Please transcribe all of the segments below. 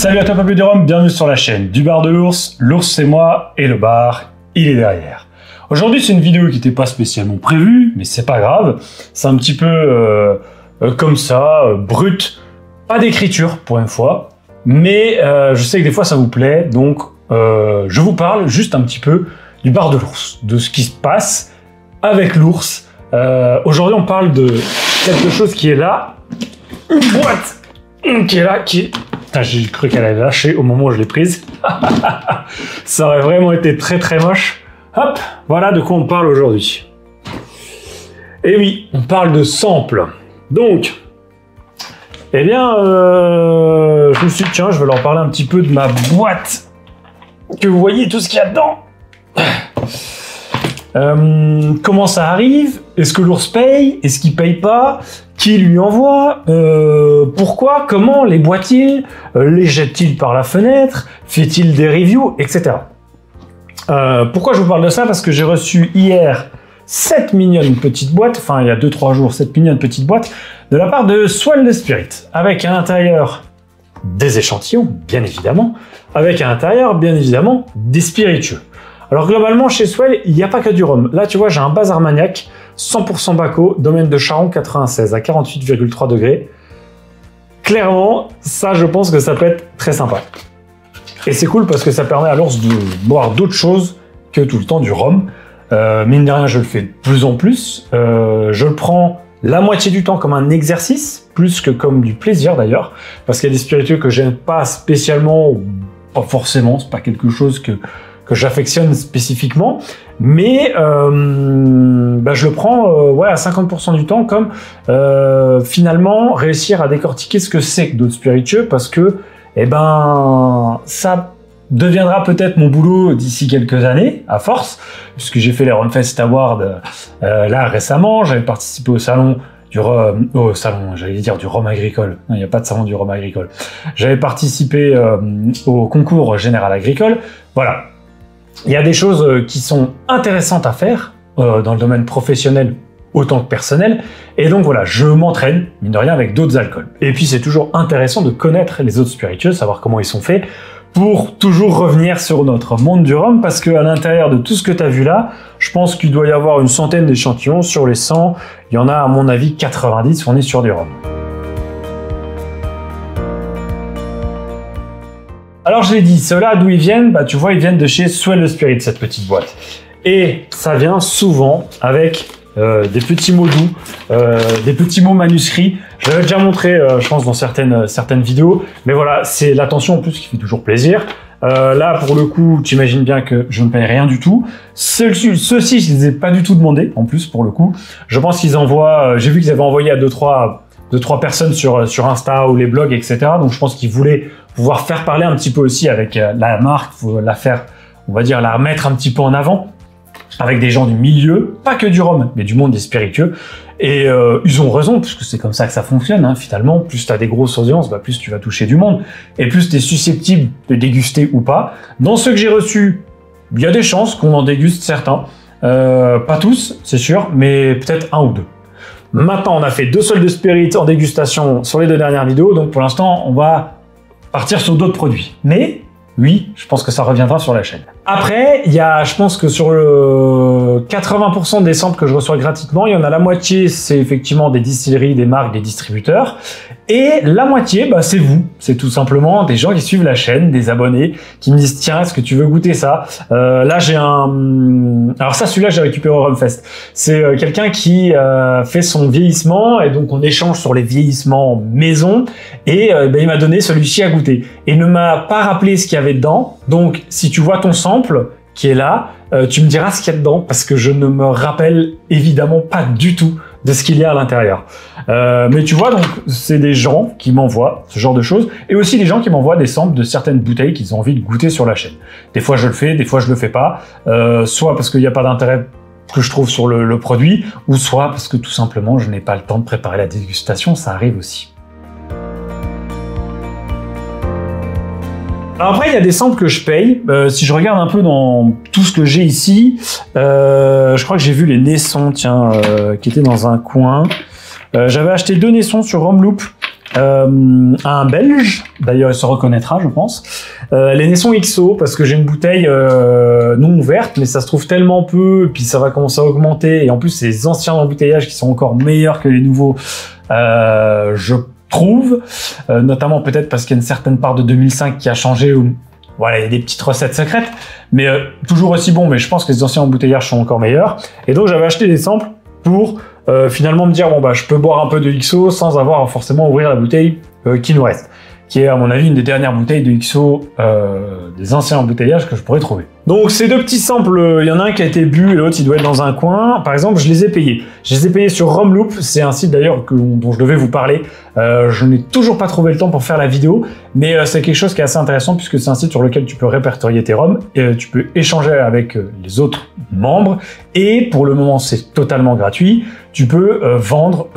Salut à toi Peuple du Rhum, bienvenue sur la chaîne du bar de l'ours. L'ours c'est moi et le bar, il est derrière. Aujourd'hui c'est une vidéo qui n'était pas spécialement prévue, mais c'est pas grave. C'est un petit peu comme ça, brut. Pas d'écriture pour une fois, mais je sais que des fois ça vous plaît, donc je vous parle juste un petit peu du bar de l'ours, de ce qui se passe avec l'ours. Aujourd'hui on parle de quelque chose qui est là, une boîte qui est là, j'ai cru qu'elle allait lâcher au moment où je l'ai prise. Ça aurait vraiment été très très moche. Hop, voilà de quoi on parle aujourd'hui. Et oui, on parle de samples. Donc, eh bien, je me suis dit, tiens, je vais leur parler un petit peu de ma boîte. Que vous voyez tout ce qu'il y a dedans. Comment ça arrive? Est-ce que l'ours paye? Est-ce qu'il paye pas? Qui lui envoie? Pourquoi? Comment? Les boîtiers? Les jette-t-il par la fenêtre? Fait-il des reviews? Etc. Pourquoi je vous parle de ça? Parce que j'ai reçu hier 7 mignonnes petites boîtes, enfin il y a 2-3 jours, 7 mignonnes petites boîtes, de la part de Swell the Spirit, avec à l'intérieur des échantillons, bien évidemment, avec à l'intérieur, bien évidemment, des spiritueux. Alors globalement, chez Swell, il n'y a pas que du rhum. Là, tu vois, j'ai un base Armagnac, 100% Baco, domaine de Charon 96 à 48,3 degrés. Clairement, ça, je pense que ça peut être très sympa. Et c'est cool parce que ça permet à l'ours de boire d'autres choses que tout le temps du rhum. Mine de rien, je le fais de plus en plus. Je le prends la moitié du temps comme un exercice, plus que comme du plaisir d'ailleurs, parce qu'il y a des spiritueux que j'aime pas spécialement, ou pas forcément, c'est pas quelque chose que j'affectionne spécifiquement, mais je le prends ouais, à 50% du temps comme finalement réussir à décortiquer ce que c'est que d'autres spiritueux, parce que ça deviendra peut-être mon boulot d'ici quelques années, à force, puisque j'ai fait les Rumfest Awards là récemment, j'avais participé au salon du rhum, j'allais dire du rhum agricole, non, il n'y a pas de salon du rhum agricole, j'avais participé au concours général agricole, voilà. Il y a des choses qui sont intéressantes à faire dans le domaine professionnel autant que personnel, et donc voilà, je m'entraîne, mine de rien, avec d'autres alcools. Et puis c'est toujours intéressant de connaître les autres spiritueux, savoir comment ils sont faits, pour toujours revenir sur notre monde du rhum, parce qu'à l'intérieur de tout ce que tu as vu là, je pense qu'il doit y avoir une centaine d'échantillons. Sur les 100, il y en a à mon avis 90, on est sur du rhum. Alors je l'ai dit, ceux-là d'où ils viennent, bah tu vois, ils viennent de chez Swell the Spirit, cette petite boîte. Et ça vient souvent avec des petits mots doux, des petits mots manuscrits. Je l'avais déjà montré, je pense, dans certaines vidéos, mais voilà, c'est l'attention en plus qui fait toujours plaisir. Là, pour le coup, tu imagines bien que je ne paye rien du tout. Ceux-ci, je les ai pas du tout demandés, en plus, pour le coup. Je pense qu'ils envoient, j'ai vu qu'ils avaient envoyé à 2-3 personnes sur Insta ou les blogs, etc. Donc je pense qu'ils voulaient pouvoir faire parler un petit peu aussi avec la marque, faut la faire, on va dire, la remettre un petit peu en avant, avec des gens du milieu, pas que du rhum, mais du monde des spiritueux. Et ils ont raison, puisque c'est comme ça que ça fonctionne, hein, finalement. Plus tu as des grosses audiences, bah, plus tu vas toucher du monde, et plus tu es susceptible de déguster ou pas. Dans ceux que j'ai reçus, il y a des chances qu'on en déguste certains. Pas tous, c'est sûr, mais peut-être un ou deux. Maintenant, on a fait 2 Swell the Spirit en dégustation sur les 2 dernières vidéos, donc pour l'instant, on va partir sur d'autres produits. Mais oui, je pense que ça reviendra sur la chaîne. Après, il y a, je pense que sur le 80% des samples que je reçois gratuitement, il y en a la moitié, c'est effectivement des distilleries, des marques, des distributeurs. Et la moitié, bah, c'est vous. C'est tout simplement des gens qui suivent la chaîne, des abonnés, qui me disent, tiens, est-ce que tu veux goûter ça? Là, j'ai un... Alors ça, celui-là, j'ai récupéré au Rumfest. C'est quelqu'un qui fait son vieillissement, et donc on échange sur les vieillissements maison, et il m'a donné celui-ci à goûter. Et il ne m'a pas rappelé ce qu'il y avait dedans. Donc, si tu vois ton sample qui est là, tu me diras ce qu'il y a dedans, parce que je ne me rappelle évidemment pas du tout de ce qu'il y a à l'intérieur. Mais tu vois, donc, c'est des gens qui m'envoient ce genre de choses, et aussi des gens qui m'envoient des samples de certaines bouteilles qu'ils ont envie de goûter sur la chaîne. Des fois, je le fais, des fois, je le fais pas, soit parce qu'il n'y a pas d'intérêt que je trouve sur le produit, ou soit parce que tout simplement, je n'ai pas le temps de préparer la dégustation, ça arrive aussi. Alors après, il y a des samples que je paye. Si je regarde un peu dans tout ce que j'ai ici, je crois que j'ai vu les Naissons, tiens, qui étaient dans un coin. J'avais acheté 2 Naissons sur Rumloop un Belge, d'ailleurs il se reconnaîtra je pense. Les Naissons XO, parce que j'ai une bouteille non ouverte, mais ça se trouve tellement peu, et puis ça va commencer à augmenter, et en plus c'est les anciens embouteillages qui sont encore meilleurs que les nouveaux, je trouve, notamment peut-être parce qu'il y a une certaine part de 2005 qui a changé, où voilà, il y a des petites recettes secrètes, mais toujours aussi bon, mais je pense que les anciens embouteillages sont encore meilleurs, et donc j'avais acheté des samples pour finalement me dire, bon bah je peux boire un peu de XO sans avoir forcément à ouvrir la bouteille qui nous reste, qui est à mon avis une des dernières bouteilles de XO des anciens embouteillages que je pourrais trouver. Donc ces deux petits samples, il y en a un qui a été bu et l'autre il doit être dans un coin. Par exemple, je les ai payés. Je les ai payés sur Rumloop, c'est un site d'ailleurs dont je devais vous parler. Je n'ai toujours pas trouvé le temps pour faire la vidéo, mais c'est quelque chose qui est assez intéressant puisque c'est un site sur lequel tu peux répertorier tes ROM, et tu peux échanger avec les autres membres, et pour le moment c'est totalement gratuit. Tu peux vendre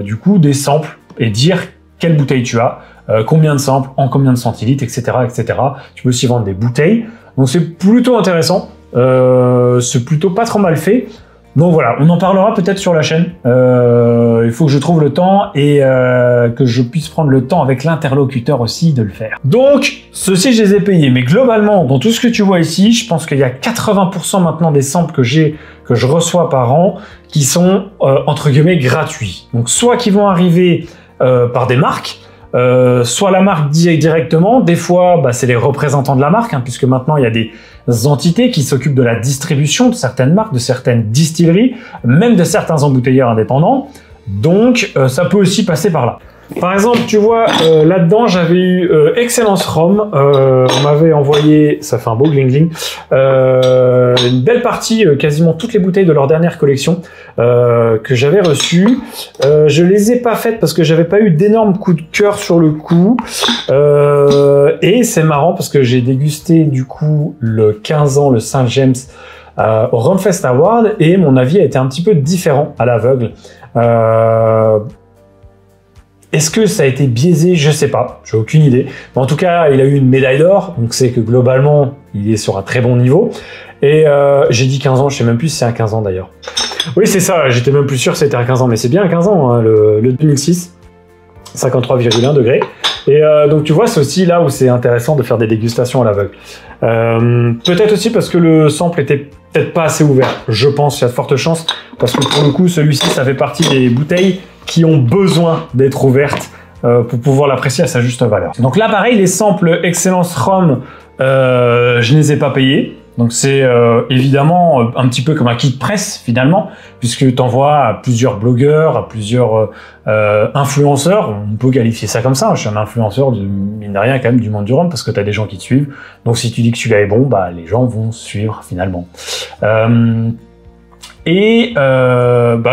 du coup des samples et dire quelle bouteille tu as, combien de samples, en combien de centilitres, etc., etc. Tu peux aussi vendre des bouteilles. Donc c'est plutôt intéressant, c'est plutôt pas trop mal fait. Donc voilà, on en parlera peut-être sur la chaîne. Il faut que je trouve le temps et que je puisse prendre le temps avec l'interlocuteur aussi de le faire. Donc, ceux-ci, je les ai payés. Mais globalement, dans tout ce que tu vois ici, je pense qu'il y a 80% maintenant des samples que je reçois par an qui sont, entre guillemets, gratuits. Donc, soit qui vont arriver par des marques, soit la marque directement, des fois bah, c'est les représentants de la marque, hein, puisque maintenant il y a des entités qui s'occupent de la distribution de certaines marques, de certaines distilleries, même de certains embouteilleurs indépendants, donc ça peut aussi passer par là. Par exemple, tu vois, là-dedans, j'avais eu Excellence Rhum. On m'avait envoyé, ça fait un beau gling-gling, une belle partie, quasiment toutes les bouteilles de leur dernière collection que j'avais reçues. Je les ai pas faites parce que j'avais pas eu d'énormes coups de cœur sur le coup. Et c'est marrant parce que j'ai dégusté du coup le 15 ans, le Saint James, au Rumfest Award, et mon avis a été un petit peu différent à l'aveugle. Est-ce que ça a été biaisé? Je sais pas, j'ai aucune idée. Mais en tout cas, il a eu une médaille d'or, donc c'est que globalement, il est sur un très bon niveau. Et j'ai dit 15 ans, je sais même plus si c'est un 15 ans d'ailleurs. Oui, c'est ça, j'étais même plus sûr que c'était un 15 ans, mais c'est bien un 15 ans, hein, le 2006, 53,1 degrés. Et donc tu vois, c'est aussi là où c'est intéressant de faire des dégustations à l'aveugle. Peut-être aussi parce que le sample était peut-être pas assez ouvert, je pense, il y a de fortes chances, parce que pour le coup, celui-ci, ça fait partie des bouteilles qui ont besoin d'être ouvertes pour pouvoir l'apprécier à sa juste valeur. Donc là, pareil, les samples Excellence Rhum, je ne les ai pas payés. Donc c'est évidemment un petit peu comme un kit presse finalement, puisque tu envoies à plusieurs blogueurs, à plusieurs influenceurs, on peut qualifier ça comme ça, je suis un influenceur de, mine de rien, quand même du monde du rhum, parce que tu as des gens qui te suivent, donc si tu dis que celui-là est bon, bah les gens vont suivre finalement. Bah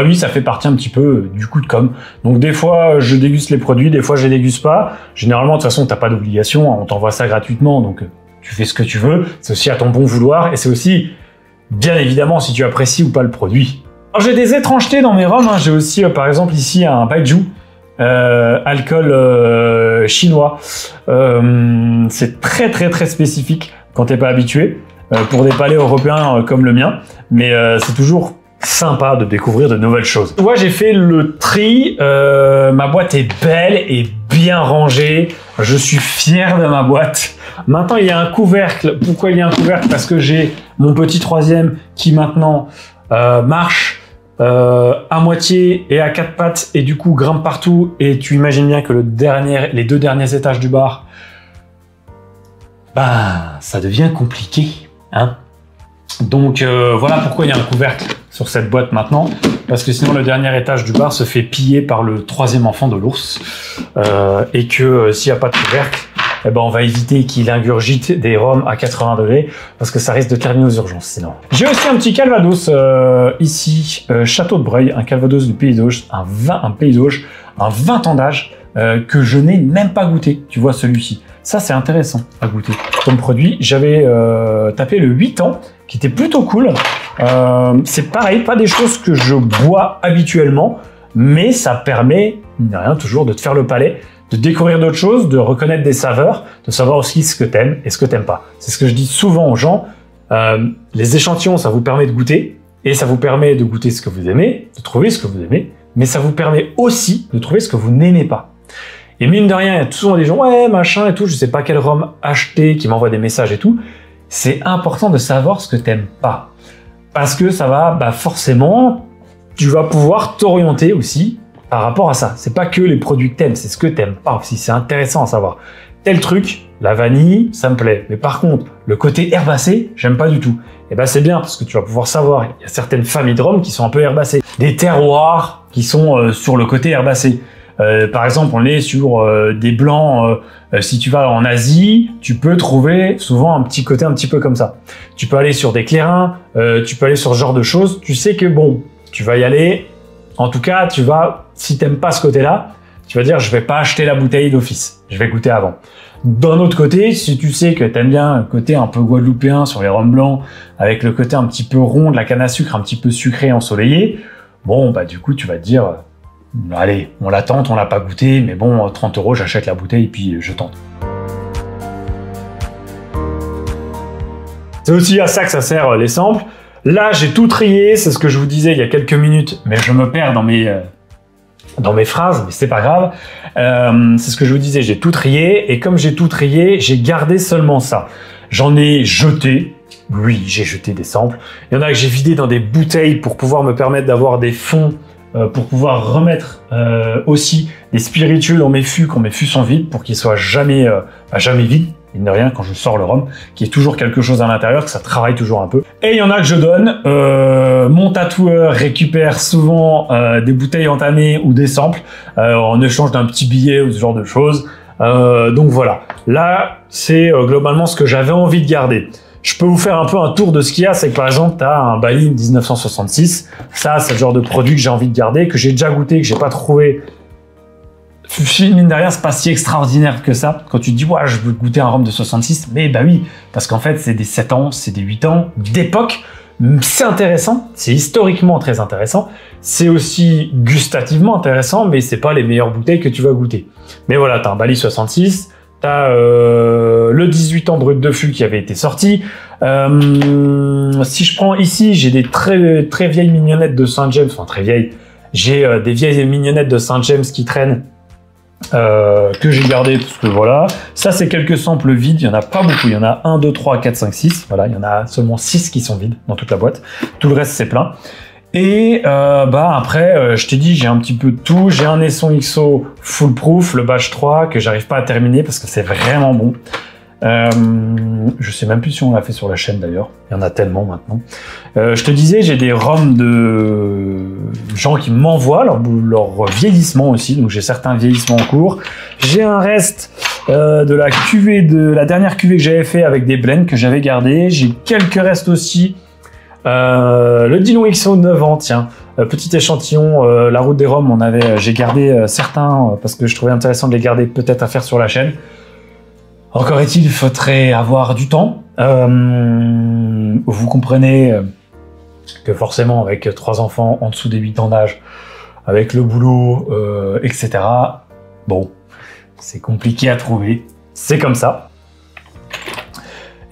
oui, ça fait partie un petit peu du coup de com. Donc des fois je déguste les produits, des fois je les déguste pas. Généralement de toute façon t'as pas d'obligation, on t'envoie ça gratuitement, donc tu fais ce que tu veux. C'est aussi à ton bon vouloir, et c'est aussi bien évidemment si tu apprécies ou pas le produit. Alors j'ai des étrangetés dans mes rhums, hein. J'ai aussi par exemple ici un Baijiu, alcool chinois. C'est très spécifique quand t'es pas habitué. Pour des palais européens comme le mien, mais c'est toujours sympa de découvrir de nouvelles choses. Moi j'ai fait le tri, ma boîte est belle et bien rangée, je suis fier de ma boîte. Maintenant il y a un couvercle. Pourquoi il y a un couvercle? Parce que j'ai mon petit troisième qui maintenant marche à moitié et à quatre pattes, et du coup grimpe partout, et tu imagines bien que les deux derniers étages du bar, bah ça devient compliqué. Hein, donc voilà pourquoi il y a un couvercle sur cette boîte maintenant, parce que sinon le dernier étage du bar se fait piller par le troisième enfant de l'ours, et que s'il n'y a pas de couvercle, eh ben on va éviter qu'il ingurgite des rhums à 80 degrés, parce que ça risque de terminer aux urgences sinon. J'ai aussi un petit calvados ici, Château de Breuil, un calvados du Pays d'Auge, un Pays d'Auge, un 20 ans d'âge, que je n'ai même pas goûté, tu vois celui-ci. Ça, c'est intéressant à goûter comme produit. J'avais tapé le 8 ans, qui était plutôt cool. C'est pareil, pas des choses que je bois habituellement, mais ça permet, mine de rien, toujours de te faire le palais, de découvrir d'autres choses, de reconnaître des saveurs, de savoir aussi ce que t'aimes et ce que t'aimes pas. C'est ce que je dis souvent aux gens. Les échantillons, ça vous permet de goûter, et ça vous permet de goûter ce que vous aimez, de trouver ce que vous aimez, mais ça vous permet aussi de trouver ce que vous n'aimez pas. Et mine de rien, il y a souvent des gens, ouais, machin et tout, je sais pas quel rhum acheter, qui m'envoient des messages et tout. C'est important de savoir ce que t'aimes pas. Parce que ça va, bah forcément, tu vas pouvoir t'orienter aussi par rapport à ça. C'est pas que les produits que t'aimes, c'est ce que t'aimes pas aussi. C'est intéressant à savoir. Tel truc, la vanille, ça me plaît. Mais par contre, le côté herbacé, j'aime pas du tout. Et ben c'est bien parce que tu vas pouvoir savoir. Il y a certaines familles de rhum qui sont un peu herbacées. Des terroirs qui sont sur le côté herbacé. Par exemple, on est sur des blancs. Si tu vas en Asie, tu peux trouver souvent un petit côté un petit peu comme ça. Tu peux aller sur des clairins, tu peux aller sur ce genre de choses. Tu sais que bon, tu vas y aller. En tout cas, tu vas, si t'aimes pas ce côté-là, tu vas dire je vais pas acheter la bouteille d'office. Je vais goûter avant. D'un autre côté, si tu sais que t'aimes bien le côté un peu guadeloupéen sur les rhums blancs, avec le côté un petit peu rond de la canne à sucre, un petit peu sucré, ensoleillé, bon, bah du coup, tu vas te dire, allez, on la tente, on l'a pas goûté, mais bon, 30 €, j'achète la bouteille et puis je tente. C'est aussi à ça que ça sert les samples. Là, j'ai tout trié, c'est ce que je vous disais il y a quelques minutes, mais je me perds dans mes phrases, mais c'est pas grave. C'est ce que je vous disais, j'ai tout trié, et comme j'ai tout trié, j'ai gardé seulement ça. J'en ai jeté, oui, j'ai jeté des samples. Il y en a que j'ai vidé dans des bouteilles pour pouvoir me permettre d'avoir des fonds, pour pouvoir remettre aussi des spiritueux dans mes fûts quand mes fûts sont vides, pour qu'ils soient jamais vides. Il n'y a rien quand je sors le rhum, qu'il y ait toujours quelque chose à l'intérieur, que ça travaille toujours un peu. Et il y en a que je donne. Mon tatoueur récupère souvent des bouteilles entamées ou des samples en échange d'un petit billet ou ce genre de choses. Donc voilà. Là, c'est globalement ce que j'avais envie de garder. Je peux vous faire un peu un tour de ce qu'il y a. C'est que par exemple, tu as un Bali 1966. Ça, c'est le genre de produit que j'ai envie de garder, que j'ai déjà goûté, que j'ai pas trouvé. Mine de rien, c'est pas si extraordinaire que ça. Quand tu te dis, ouais, je veux goûter un rhum de 66, mais bah oui, parce qu'en fait, c'est des 7 ans, c'est des 8 ans d'époque. C'est intéressant, c'est historiquement très intéressant. C'est aussi gustativement intéressant, mais c'est pas les meilleures bouteilles que tu vas goûter. Mais voilà, t'as un Bali 66, t'as le 18 ans brut de fût qui avait été sorti. Si je prends ici, j'ai des très vieilles mignonnettes de Saint James, enfin très vieilles. J'ai des vieilles mignonnettes de Saint James qui traînent. Que j'ai gardé parce que voilà, ça c'est quelques samples vides, il y en a pas beaucoup, il y en a 1, 2, 3, 4, 5, 6, voilà, il y en a seulement 6 qui sont vides dans toute la boîte, tout le reste c'est plein. Et après, je t'ai dit, j'ai un petit peu de tout, j'ai un Esson XO full proof, le batch 3, que j'arrive pas à terminer parce que c'est vraiment bon. Je sais même plus si on l'a fait sur la chaîne d'ailleurs, il y en a tellement maintenant. Je te disais, j'ai des ROM de gens qui m'envoient leur vieillissement aussi, donc j'ai certains vieillissements en cours. J'ai un reste de la dernière cuvée que j'avais fait avec des blends que j'avais gardé. J'ai quelques restes aussi. Le Dino XO 9 ans, tiens, petit échantillon, la route des Roms, j'ai gardé certains parce que je trouvais intéressant de les garder peut-être à faire sur la chaîne. Encore est-il, il faudrait avoir du temps. Vous comprenez que forcément, avec 3 enfants en dessous des 8 ans d'âge, avec le boulot, etc., bon, c'est compliqué à trouver. C'est comme ça.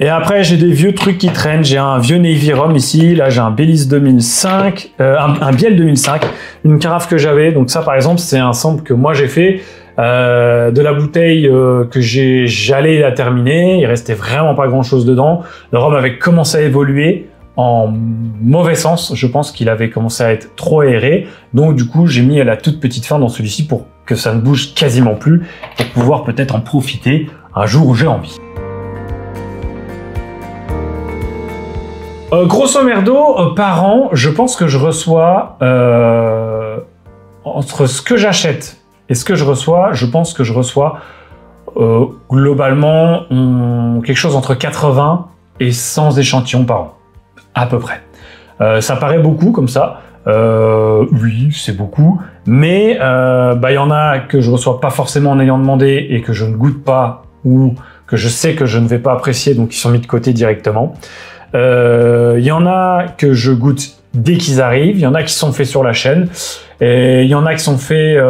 Et après, j'ai des vieux trucs qui traînent. J'ai un vieux Navy Rum ici. Là, j'ai un Baileys 2005, un Biel 2005, une carafe que j'avais. Donc ça, par exemple, c'est un sample que moi j'ai fait. De la bouteille que j'allais la terminer, il restait vraiment pas grand chose dedans. Le rhum avait commencé à évoluer en mauvais sens, je pense qu'il avait commencé à être trop aéré, donc du coup j'ai mis à la toute petite fin dans celui-ci pour que ça ne bouge quasiment plus, pour pouvoir peut-être en profiter un jour où j'ai envie. Grosso merdo, par an, je pense que je reçois entre ce que j'achète et ce que je reçois, je pense que je reçois globalement quelque chose entre 80 et 100 échantillons par an, à peu près. Ça paraît beaucoup comme ça, oui, c'est beaucoup, mais y en a que je reçois pas forcément en ayant demandé et que je ne goûte pas ou que je sais que je ne vais pas apprécier, donc ils sont mis de côté directement. Il y en a que je goûte dès qu'ils arrivent, il y en a qui sont faits sur la chaîne, et il y en a qui sont faits,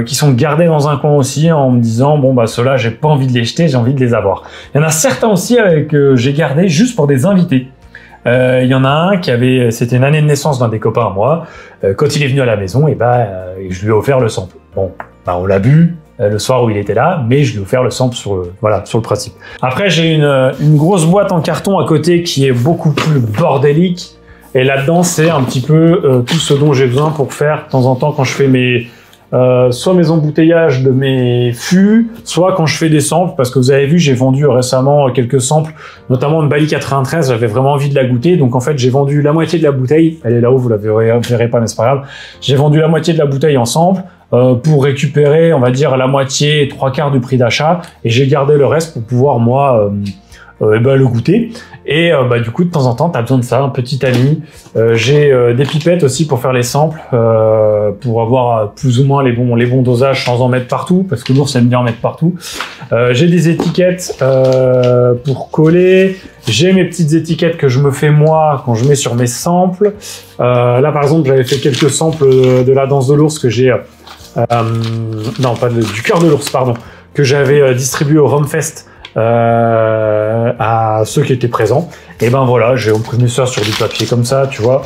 qui sont gardés dans un coin aussi en me disant bon bah ceux-là j'ai pas envie de les jeter, j'ai envie de les avoir. Il y en a certains aussi que j'ai gardé juste pour des invités. Il y en a un qui avait, c'était une année de naissance d'un des copains à moi. Quand il est venu à la maison, et je lui ai offert le sample. Bon, on l'a bu, le soir où il était là, mais je lui ai offert le sample sur le principe. Après, j'ai une grosse boîte en carton à côté qui est beaucoup plus bordélique. Et là-dedans, c'est un petit peu tout ce dont j'ai besoin pour faire de temps en temps quand je fais soit mes embouteillages de mes fûts, soit quand je fais des samples, parce que vous avez vu, j'ai vendu récemment quelques samples, notamment une Bali 93, j'avais vraiment envie de la goûter, donc en fait j'ai vendu la moitié de la bouteille, elle est là-haut, vous la verrez pas, mais c'est pas grave, j'ai vendu la moitié de la bouteille en sample, pour récupérer, on va dire, la moitié, 3/4 du prix d'achat, et j'ai gardé le reste pour pouvoir, moi, le goûter. Et du coup, de temps en temps, tu as besoin de ça, un petit ami. J'ai des pipettes aussi pour faire les samples, pour avoir plus ou moins les bons dosages sans en mettre partout, parce que l'ours aime bien en mettre partout. J'ai des étiquettes pour coller. J'ai mes petites étiquettes que je me fais moi quand je mets sur mes samples. Là, par exemple, j'avais fait quelques samples de la danse de l'ours que j'ai... non, pas du cœur de l'ours, pardon, que j'avais distribué au Rumfest à ceux qui étaient présents. Et ben voilà, j'ai imprimé ça sur du papier comme ça, tu vois.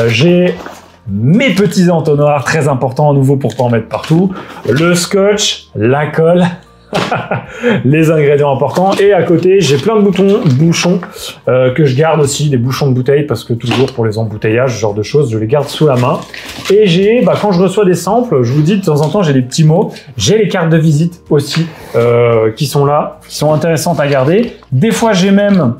J'ai mes petits entonnoirs, très importants à nouveau pour pas en mettre partout, le scotch, la colle, les ingrédients importants, et à côté j'ai plein de bouchons que je garde aussi, des bouchons de bouteilles, parce que toujours pour les embouteillages, ce genre de choses, je les garde sous la main. Et j'ai, quand je reçois des samples, je vous dis de temps en temps j'ai des petits mots, j'ai les cartes de visite aussi qui sont là, qui sont intéressantes à garder. Des fois j'ai même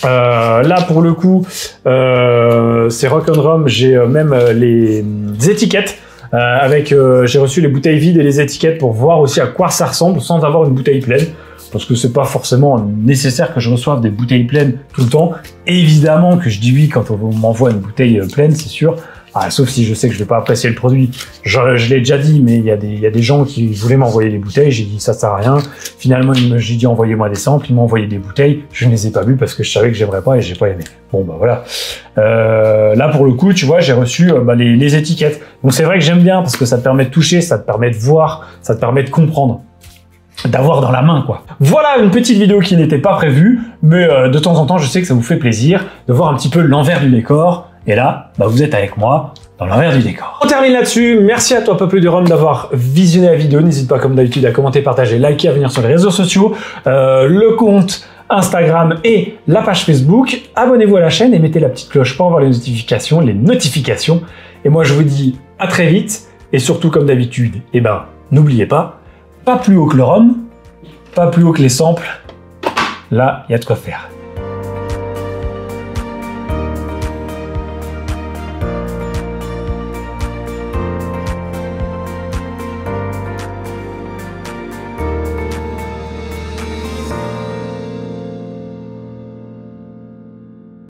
là pour le coup c'est Rock'n'Rum, j'ai même les étiquettes avec j'ai reçu les bouteilles vides et les étiquettes pour voir aussi à quoi ça ressemble sans avoir une bouteille pleine, parce que c'est pas forcément nécessaire que je reçoive des bouteilles pleines tout le temps. Évidemment que je dis oui quand on m'envoie une bouteille pleine, c'est sûr. Sauf si je sais que je vais pas apprécier le produit. Je l'ai déjà dit, mais il y a des gens qui voulaient m'envoyer des bouteilles, j'ai dit ça sert à rien. Finalement, j'ai dit envoyez-moi des samples, ils m'ont envoyé des bouteilles, je ne les ai pas vues parce que je savais que j'aimerais pas et j'ai pas aimé. Bon voilà. Là pour le coup, tu vois, j'ai reçu les étiquettes. Donc c'est vrai que j'aime bien parce que ça te permet de toucher, ça te permet de voir, ça te permet de comprendre, d'avoir dans la main, quoi. Voilà une petite vidéo qui n'était pas prévue, mais de temps en temps, je sais que ça vous fait plaisir de voir un petit peu l'envers du décor. Et là, vous êtes avec moi dans l'envers du décor. On termine là-dessus. Merci à toi, Peuple du Rhum, d'avoir visionné la vidéo. N'hésite pas, comme d'habitude, à commenter, partager, liker, à venir sur les réseaux sociaux, le compte Instagram et la page Facebook. Abonnez-vous à la chaîne et mettez la petite cloche pour avoir les notifications. Et moi, je vous dis à très vite. Et surtout, comme d'habitude, n'oubliez pas plus haut que le rhum, pas plus haut que les samples. Là, il y a de quoi faire.